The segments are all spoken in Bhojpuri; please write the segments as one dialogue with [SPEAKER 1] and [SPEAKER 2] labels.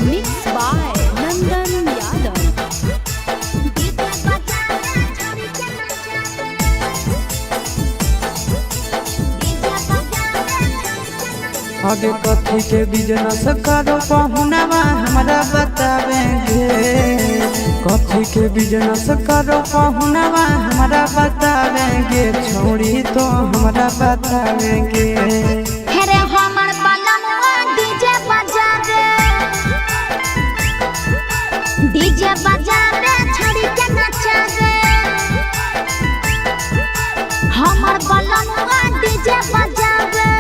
[SPEAKER 1] Mixed by Nandan Yadav.
[SPEAKER 2] आगे कथी के बिजनेस करो पहुनावा हमरा बतावेंगे। कथी के बिजनेस करो पहुनावा हमरा बतावेंगे। छोड़ी तो हमरा बतावेंगे।
[SPEAKER 3] हेरे हमर बलमुआ डीजे बजा रे छोड़ी के नचा रे। हमर बलमुआ डीजे बजा रे।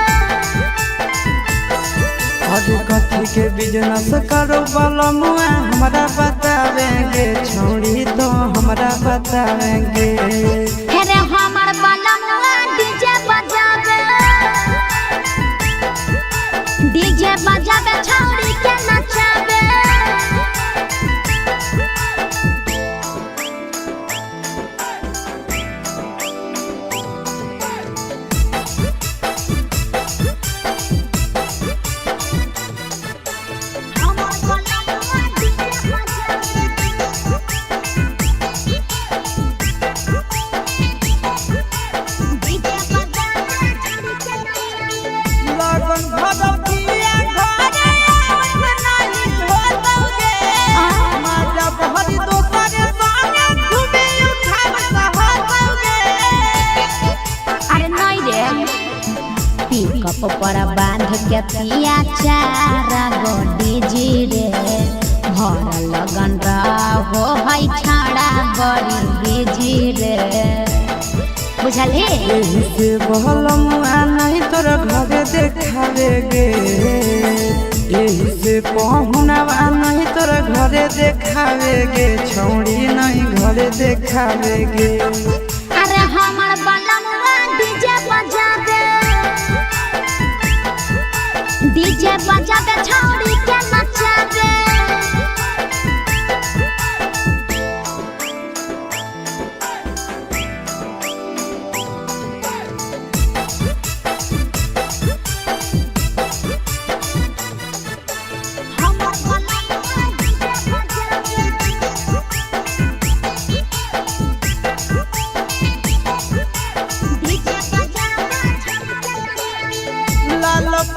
[SPEAKER 2] आगे कथी के बिजनेस करो बलमुआ हमरा बतावेंगे। छोड़ी तो हमरा बतावेंगे।
[SPEAKER 3] हेरे हमर बलमुआ डीजे बजा रे। डीजे बजा रे छोड़ी के नचा रे। पिकअप पर बांध के पिया चारा गोडी जी रे। भर लगन रहो है छाड़ा बड़ी बेजी रे। बुझले
[SPEAKER 2] यही से बलमुआ नहीं तोर घरे देखावेगे। यही से पहुनावा नहीं तोर घरे देखावेगे। छोड़ी नहीं घरे देखावेगे।
[SPEAKER 3] अरे हमर बलमुआ डीजे बजा दे। डीजे बजा दे छोड़ी के नचा दे।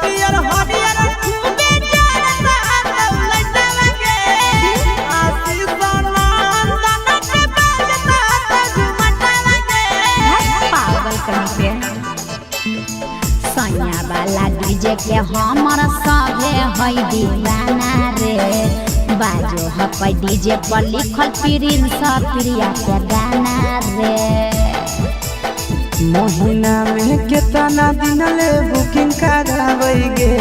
[SPEAKER 2] पियर हरियर खूबे चढ़ता दौलत लगे। आशीष नंदन के बजता झुमट लगे।
[SPEAKER 3] पागल कहीं पे सैया वाला डीजे के हमर सभे है दीवाना रे। बाजो हपै डीजे पर लिखल प्रिंस प्रिया के गाना रे।
[SPEAKER 2] महीना में कितना दिन ले बुकिंग करावेगे।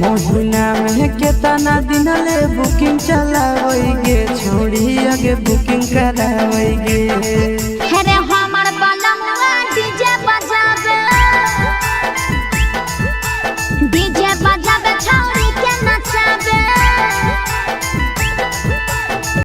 [SPEAKER 2] महीना में कितना दिन ले बुकिंग चलावेगे। छोड़ी आगे बुकिंग करावेगे।